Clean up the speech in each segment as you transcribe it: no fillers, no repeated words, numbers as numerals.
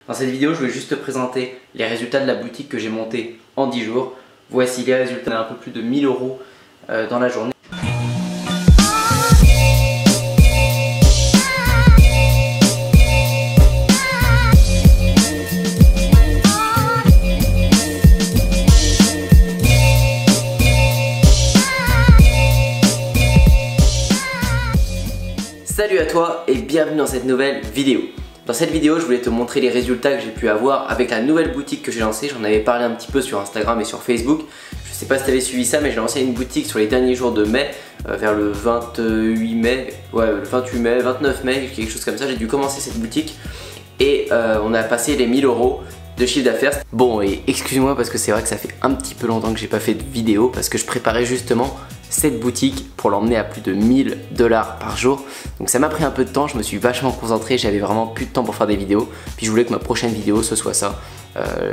Dans cette vidéo, je vais juste te présenter les résultats de la boutique que j'ai montée en 10 jours. Voici les résultats, un peu plus de 1000 € dans la journée. Salut à toi et bienvenue dans cette nouvelle vidéo. Dans cette vidéo, je voulais te montrer les résultats que j'ai pu avoir avec la nouvelle boutique que j'ai lancée. J'en avais parlé un petit peu sur Instagram et sur Facebook. Je sais pas si tu avais suivi ça, mais j'ai lancé une boutique sur les derniers jours de mai, vers le 28 mai, ouais, le 28 mai, 29 mai, quelque chose comme ça. J'ai dû commencer cette boutique et on a passé les 1000 € de chiffre d'affaires. Bon, et excuse-moi parce que c'est vrai que ça fait un petit peu longtemps que j'ai pas fait de vidéo parce que je préparais justement cette boutique pour l'emmener à plus de 1000 $ par jour. Donc ça m'a pris un peu de temps, je me suis vachement concentré, j'avais vraiment plus de temps pour faire des vidéos. Puis je voulais que ma prochaine vidéo ce soit ça,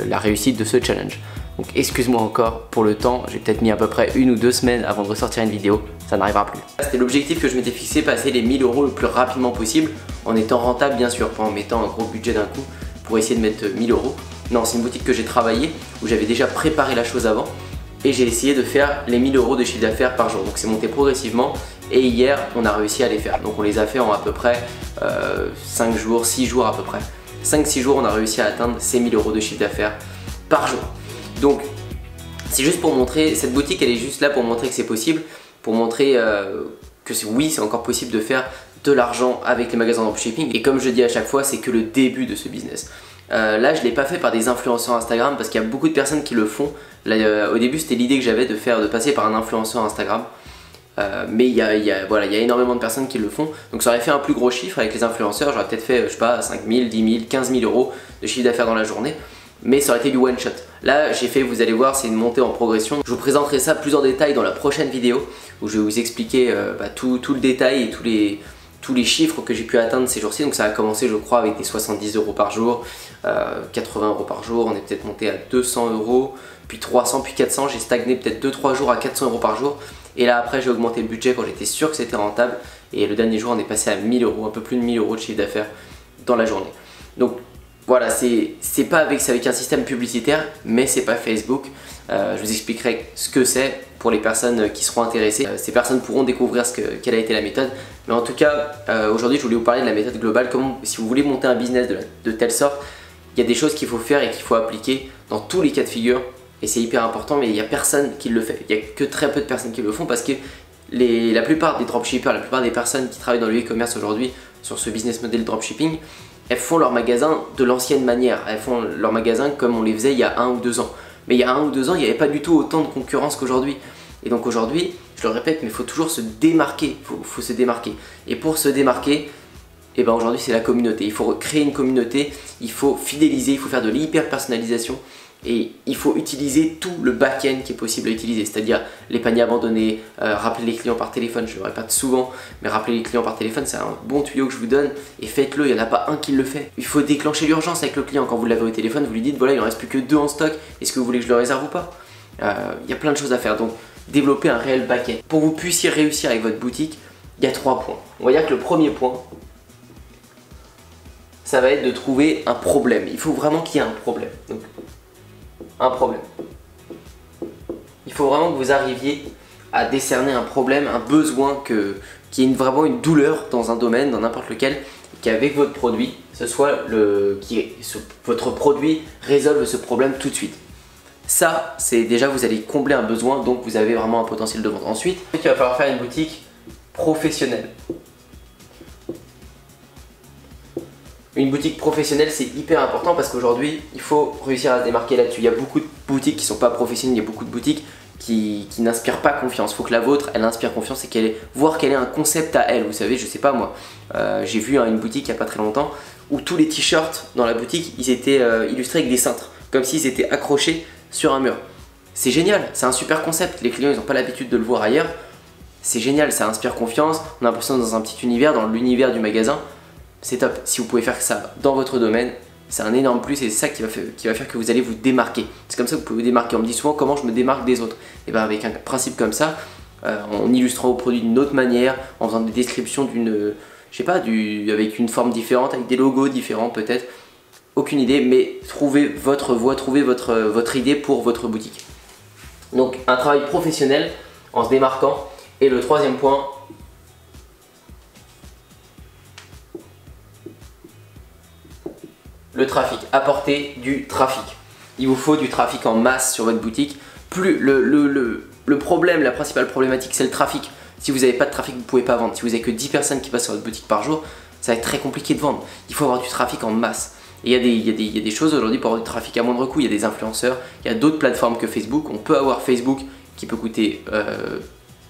la réussite de ce challenge. Donc excuse-moi encore pour le temps, j'ai peut-être mis à peu près 1 ou 2 semaines avant de ressortir une vidéo, ça n'arrivera plus. C'était l'objectif que je m'étais fixé, passer les 1000 € le plus rapidement possible, en étant rentable bien sûr, pas en mettant un gros budget d'un coup pour essayer de mettre 1000 €. Non, c'est une boutique que j'ai travaillé, où j'avais déjà préparé la chose avant. Et j'ai essayé de faire les 1000 € de chiffre d'affaires par jour. Donc c'est monté progressivement et hier on a réussi à les faire. Donc on les a fait en à peu près 5 jours, 6 jours à peu près. 5-6 jours on a réussi à atteindre ces 1000 € de chiffre d'affaires par jour. Donc c'est juste pour montrer, cette boutique elle est juste là pour montrer que c'est possible. Pour montrer que oui c'est encore possible de faire de l'argent avec les magasins de dropshipping. Et comme je dis à chaque fois, c'est que le début de ce business. Là je ne l'ai pas fait par des influenceurs Instagram parce qu'il y a beaucoup de personnes qui le font. Là, au début c'était l'idée que j'avais de passer par un influenceur Instagram, mais il y a énormément de personnes qui le font, donc ça aurait fait un plus gros chiffre avec les influenceurs. J'aurais peut-être fait, je sais pas, 5 000, 10 000, 15 000 € de chiffre d'affaires dans la journée, mais ça aurait été du one shot. Là j'ai fait, vous allez voir, c'est une montée en progression. Je vous présenterai ça plus en détail dans la prochaine vidéo où je vais vous expliquer tout le détail et tous les chiffres que j'ai pu atteindre ces jours-ci. Donc ça a commencé je crois avec des 70 € par jour, 80 € par jour, on est peut-être monté à 200 €, puis 300, puis 400, j'ai stagné peut-être 2-3 jours à 400 € par jour. Et là après j'ai augmenté le budget quand j'étais sûr que c'était rentable. Et le dernier jour on est passé à 1000 €, un peu plus de 1000 € de chiffre d'affaires dans la journée. Donc voilà, c'est avec un système publicitaire, mais c'est pas Facebook. Je vous expliquerai ce que c'est pour les personnes qui seront intéressées. Ces personnes pourront découvrir quelle a été la méthode. Mais en tout cas, aujourd'hui je voulais vous parler de la méthode globale. Comment, si vous voulez monter un business de telle sorte, il y a des choses qu'il faut faire et qu'il faut appliquer dans tous les cas de figure. Et c'est hyper important, mais il n'y a personne qui le fait. Il n'y a que très peu de personnes qui le font parce que la plupart des dropshippers, la plupart des personnes qui travaillent dans le e-commerce aujourd'hui sur ce business model dropshipping, elles font leur magasin de l'ancienne manière. Elles font leur magasin comme on les faisait il y a 1 ou 2 ans. Mais il y a 1 ou 2 ans, il n'y avait pas du tout autant de concurrence qu'aujourd'hui. Et donc aujourd'hui, je le répète, mais il faut toujours se démarquer. Faut se démarquer. Et pour se démarquer, et ben aujourd'hui c'est la communauté. Il faut créer une communauté, il faut fidéliser, il faut faire de l'hyper personnalisation. Et il faut utiliser tout le back-end qui est possible à utiliser, c'est-à-dire les paniers abandonnés, rappeler les clients par téléphone. Je le répète souvent, mais rappeler les clients par téléphone c'est un bon tuyau que je vous donne et faites-le, il n'y en a pas un qui le fait. Il faut déclencher l'urgence avec le client. Quand vous l'avez au téléphone, vous lui dites voilà il ne reste plus que 2 en stock, est-ce que vous voulez que je le réserve ou pas? Il y a plein de choses à faire, donc développer un réel back-end. Pour que vous puissiez réussir avec votre boutique, il y a 3 points. On va dire que le premier point, ça va être de trouver un problème. Il faut vraiment qu'il y ait un problème. Donc, un problème. Il faut vraiment que vous arriviez à décerner un problème, un besoin, qui est vraiment une douleur dans un domaine, dans n'importe lequel, qu'avec votre produit, votre produit résolve ce problème tout de suite. Ça, c'est déjà vous allez combler un besoin, donc vous avez vraiment un potentiel de vente. Ensuite, il va falloir faire une boutique professionnelle. Une boutique professionnelle c'est hyper important parce qu'aujourd'hui il faut réussir à se démarquer là-dessus. Il y a beaucoup de boutiques qui ne sont pas professionnelles, il y a beaucoup de boutiques qui n'inspirent pas confiance. Il faut que la vôtre elle inspire confiance et voir qu'elle ait un concept à elle. Vous savez, je sais pas moi, j'ai vu une boutique il n'y a pas très longtemps où tous les t-shirts dans la boutique ils étaient illustrés avec des cintres, comme s'ils étaient accrochés sur un mur. C'est génial, c'est un super concept, les clients ils n'ont pas l'habitude de le voir ailleurs. C'est génial, ça inspire confiance, on a l'impression d'être dans un petit univers, dans l'univers du magasin. C'est top. Si vous pouvez faire ça dans votre domaine, c'est un énorme plus et c'est ça qui va faire que vous allez vous démarquer. C'est comme ça que vous pouvez vous démarquer. On me dit souvent comment je me démarque des autres. Et bien avec un principe comme ça, en illustrant vos produits d'une autre manière, en faisant des descriptions avec une forme différente, avec des logos différents peut-être, aucune idée, mais trouvez votre voie, trouvez votre idée pour votre boutique. Donc un travail professionnel en se démarquant. Et le troisième point, le trafic. Apporter du trafic. Il vous faut du trafic en masse sur votre boutique. Plus le problème, la principale problématique, c'est le trafic. Si vous n'avez pas de trafic, vous ne pouvez pas vendre. Si vous n'avez que 10 personnes qui passent sur votre boutique par jour, ça va être très compliqué de vendre. Il faut avoir du trafic en masse. Et il y a des choses aujourd'hui pour avoir du trafic à moindre coût. Il y a des influenceurs, il y a d'autres plateformes que Facebook. On peut avoir Facebook qui peut coûter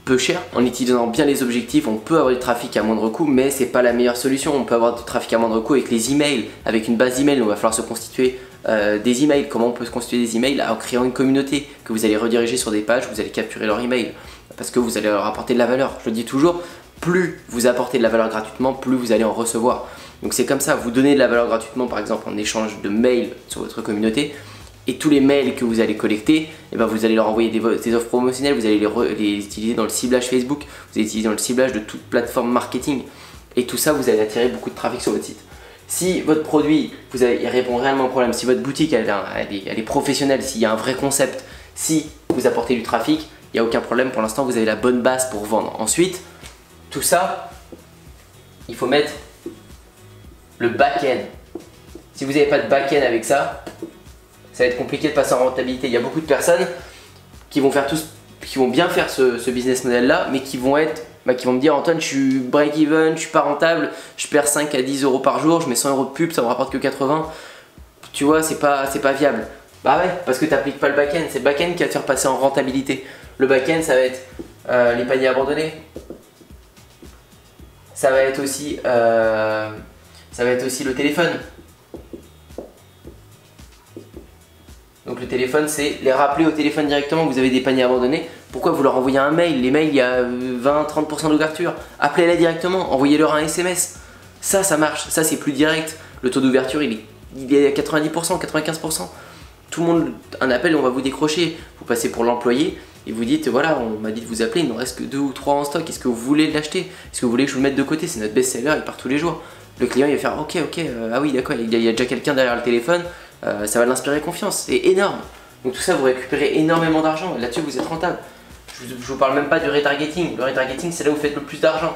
peu cher. En utilisant bien les objectifs, on peut avoir du trafic à moindre coût, mais c'est pas la meilleure solution. On peut avoir du trafic à moindre coût avec les emails, avec une base d'emails. Il va falloir se constituer des emails. Comment on peut se constituer des emails? En créant une communauté que vous allez rediriger sur des pages, vous allez capturer leur email parce que vous allez leur apporter de la valeur. Je le dis toujours, plus vous apportez de la valeur gratuitement, plus vous allez en recevoir. Donc c'est comme ça, vous donnez de la valeur gratuitement par exemple en échange de mails sur votre communauté. Et tous les mails que vous allez collecter, eh ben vous allez leur envoyer des offres promotionnelles, vous allez les utiliser dans le ciblage Facebook, vous allez utiliser dans le ciblage de toute plateforme marketing. Et tout ça, vous allez attirer beaucoup de trafic sur votre site. Si votre produit, il répond réellement au problème, si votre boutique elle est professionnelle, s'il y a un vrai concept, si vous apportez du trafic, il n'y a aucun problème. Pour l'instant, vous avez la bonne base pour vendre. Ensuite, tout ça, il faut mettre le back-end. Si vous n'avez pas de back-end avec ça, ça va être compliqué de passer en rentabilité. Il y a beaucoup de personnes qui vont bien faire ce business model là, mais qui vont me dire Antoine, je suis break even, je suis pas rentable, je perds 5 à 10 euros par jour, je mets 100 euros de pub, ça me rapporte que 80. Tu vois, c'est pas viable. Bah ouais, parce que tu n'appliques pas le back-end, c'est le back-end qui va te faire passer en rentabilité. Le back-end, ça va être les paniers abandonnés. Ça va être aussi le téléphone. Donc le téléphone, c'est les rappeler au téléphone directement que vous avez des paniers abandonnés. Pourquoi vous leur envoyez un mail? Les mails, il y a 20-30% d'ouverture. Appelez-les directement, envoyez-leur un SMS. Ça marche, ça c'est plus direct. Le taux d'ouverture, il est à 90%, 95%. Tout le monde, un appel, on va vous décrocher. Vous passez pour l'employé et vous dites, voilà, on m'a dit de vous appeler, il ne reste que 2 ou 3 en stock. Est-ce que vous voulez l'acheter? Est-ce que vous voulez que je vous le mette de côté? C'est notre best-seller, il part tous les jours. Le client, il va faire, ok, ah oui, d'accord, il y a déjà quelqu'un derrière le téléphone. Ça va l'inspirer confiance, c'est énorme. Donc tout ça, vous récupérez énormément d'argent. Là-dessus, vous êtes rentable. Je vous parle même pas du retargeting. Le retargeting, c'est là où vous faites le plus d'argent.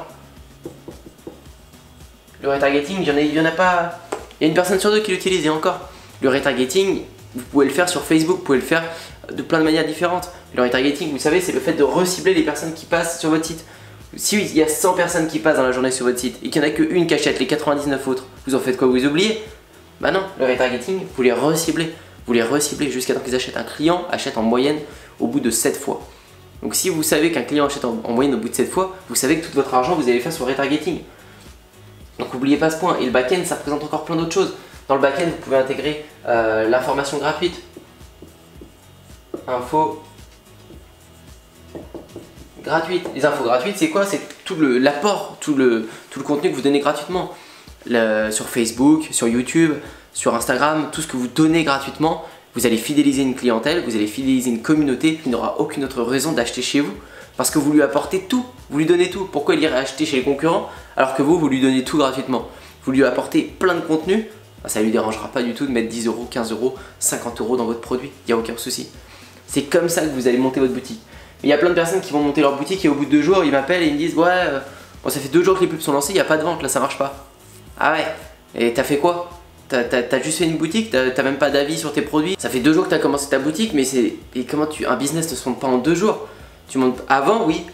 Le retargeting, il y en a pas. Il y a une personne sur deux qui l'utilise et encore. Le retargeting, vous pouvez le faire sur Facebook, vous pouvez le faire de plein de manières différentes. Le retargeting, vous savez, c'est le fait de recibler les personnes qui passent sur votre site. Si il y a 100 personnes qui passent dans la journée sur votre site et qu'il n'y en a qu'une qui achète les 99 autres, vous en faites quoi? Vous les oubliez? Bah non, le retargeting, vous les reciblez. Vous les reciblez jusqu'à temps qu'ils achètent. Un client achète en moyenne au bout de 7 fois. Donc si vous savez qu'un client achète en moyenne au bout de 7 fois, vous savez que tout votre argent, vous allez le faire sur le retargeting. Donc n'oubliez pas ce point. Et le back-end, ça représente encore plein d'autres choses. Dans le back-end, vous pouvez intégrer l'information gratuite. Info gratuite. Les infos gratuites, c'est quoi? C'est tout l'apport, tout le contenu que vous donnez gratuitement. Sur Facebook, sur YouTube, sur Instagram, tout ce que vous donnez gratuitement, vous allez fidéliser une clientèle, vous allez fidéliser une communauté qui n'aura aucune autre raison d'acheter chez vous parce que vous lui apportez tout, vous lui donnez tout. Pourquoi il irait acheter chez les concurrents alors que vous lui donnez tout gratuitement? Vous lui apportez plein de contenu, ça ne lui dérangera pas du tout de mettre 10 euros, 15 euros, 50 euros dans votre produit, il n'y a aucun souci. C'est comme ça que vous allez monter votre boutique. Il y a plein de personnes qui vont monter leur boutique et au bout de 2 jours, ils m'appellent et ils me disent ouais, bon, ça fait 2 jours que les pubs sont lancées, il n'y a pas de vente, là ça marche pas. Ah ouais, et t'as fait quoi? T'as juste fait une boutique, t'as même pas d'avis sur tes produits. Ça fait 2 jours que t'as commencé ta boutique, mais un business ne se monte pas en 2 jours. Tu montes avant oui,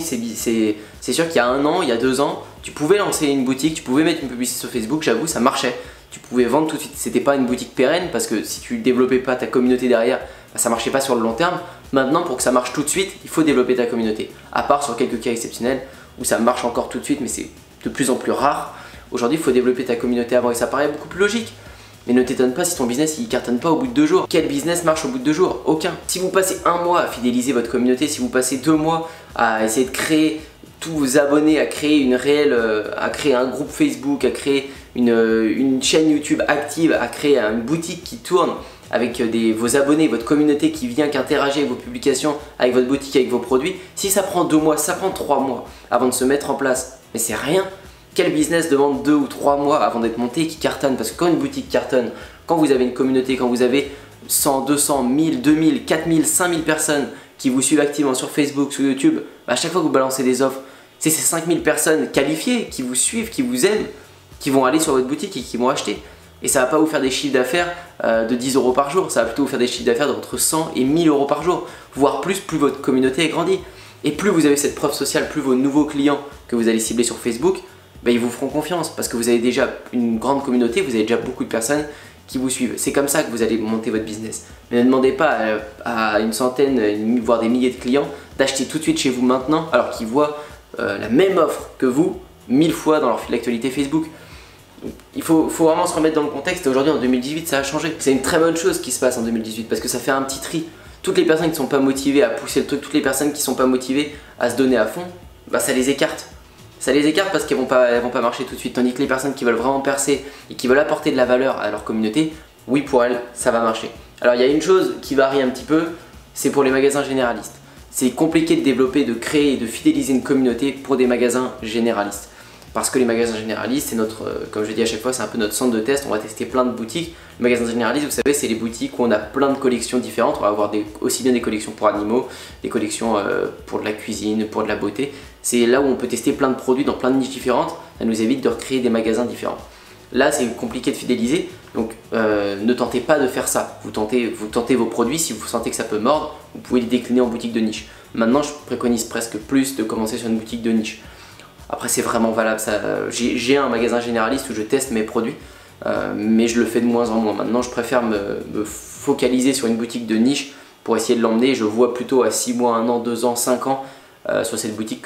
c'est sûr qu'il y a 1 an, il y a 2 ans, tu pouvais lancer une boutique, tu pouvais mettre une publicité sur Facebook, j'avoue, ça marchait. Tu pouvais vendre tout de suite, c'était pas une boutique pérenne parce que si tu développais pas ta communauté derrière, bah, ça marchait pas sur le long terme. Maintenant, pour que ça marche tout de suite, il faut développer ta communauté. À part sur quelques cas exceptionnels où ça marche encore tout de suite, mais c'est de plus en plus rare. Aujourd'hui, il faut développer ta communauté avant et ça paraît beaucoup plus logique. Mais ne t'étonne pas si ton business il cartonne pas au bout de 2 jours. Quel business marche au bout de 2 jours? Aucun. Si vous passez 1 mois à fidéliser votre communauté, si vous passez 2 mois à essayer de créer tous vos abonnés, à créer à créer un groupe Facebook, à créer une chaîne YouTube active, à créer une boutique qui tourne avec vos abonnés, votre communauté qui vient, qui interagit avec vos publications, avec votre boutique, avec vos produits, si ça prend 2 mois, ça prend 3 mois avant de se mettre en place, mais c'est rien. Quel business demande 2 ou 3 mois avant d'être monté et qui cartonne? Parce que quand une boutique cartonne, Quand vous avez une communauté, quand vous avez 100, 200, 1000, 2000, 4000, 5000 personnes qui vous suivent activement sur Facebook, sur YouTube, à chaque fois que vous balancez des offres, c'est ces 5000 personnes qualifiées qui vous suivent, qui vous aiment, qui vont aller sur votre boutique et qui vont acheter. Et ça va pas vous faire des chiffres d'affaires de 10 € par jour, ça va plutôt vous faire des chiffres d'affaires d'entre 100 et 1000 € par jour, voire plus votre communauté est grandie. Et plus vous avez cette preuve sociale, plus vos nouveaux clients que vous allez cibler sur Facebook, ils vous feront confiance parce que vous avez déjà une grande communauté, vous avez déjà beaucoup de personnes qui vous suivent. C'est comme ça que vous allez monter votre business. Mais ne demandez pas à une centaine, voire des milliers de clients d'acheter tout de suite chez vous maintenant alors qu'ils voient la même offre que vous 1000 fois dans leur fil d'actualité Facebook. Il faut vraiment se remettre dans le contexte et aujourd'hui en 2018 ça a changé. C'est une très bonne chose qui se passe en 2018 parce que ça fait un petit tri. Toutes les personnes qui ne sont pas motivées à pousser le truc, toutes les personnes qui ne sont pas motivées à se donner à fond, ça les écarte. Ça les écarte parce qu'elles vont pas marcher tout de suite. Tandis que les personnes qui veulent vraiment percer et qui veulent apporter de la valeur à leur communauté, oui pour elles ça va marcher. Alors il y a une chose qui varie un petit peu, c'est pour les magasins généralistes. C'est compliqué de développer, de créer et de fidéliser une communauté pour des magasins généralistes. Parce que les magasins généralistes, c'est notre, comme je dis à chaque fois, c'est un peu notre centre de test, on va tester plein de boutiques. Les magasins généralistes, vous savez, c'est les boutiques où on a plein de collections différentes. On va avoir aussi bien des collections pour animaux, des collections pour de la cuisine, pour de la beauté. C'est là où on peut tester plein de produits dans plein de niches différentes, ça nous évite de recréer des magasins différents. Là, c'est compliqué de fidéliser, donc ne tentez pas de faire ça. Vous tentez vos produits, si vous sentez que ça peut mordre, vous pouvez les décliner en boutique de niche. Maintenant, je préconise presque plus de commencer sur une boutique de niche. Après c'est vraiment valable, j'ai un magasin généraliste où je teste mes produits, mais je le fais de moins en moins. Maintenant je préfère me focaliser sur une boutique de niche pour essayer de l'emmener. Je vois plutôt à 6 mois, 1 an, 2 ans, 5 ans sur cette boutique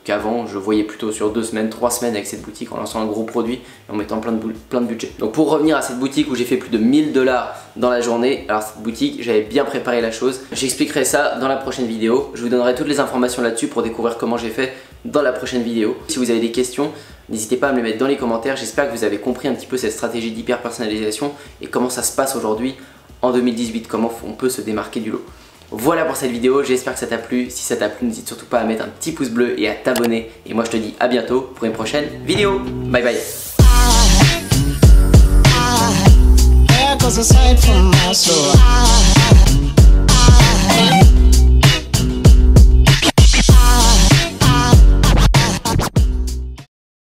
qu'avant je voyais plutôt sur 2 semaines, 3 semaines avec cette boutique en lançant un gros produit et en mettant plein de budget. Donc pour revenir à cette boutique où j'ai fait plus de 1000 $ dans la journée, alors cette boutique j'avais bien préparé la chose, j'expliquerai ça dans la prochaine vidéo, je vous donnerai toutes les informations là-dessus pour découvrir comment j'ai fait dans la prochaine vidéo. Si vous avez des questions, n'hésitez pas à me les mettre dans les commentaires. J'espère que vous avez compris un petit peu cette stratégie d'hyper personnalisation et comment ça se passe aujourd'hui en 2018, comment on peut se démarquer du lot. Voilà pour cette vidéo, j'espère que ça t'a plu. Si ça t'a plu, n'hésite surtout pas à mettre un petit pouce bleu et à t'abonner. Et moi je te dis à bientôt pour une prochaine vidéo. Bye bye.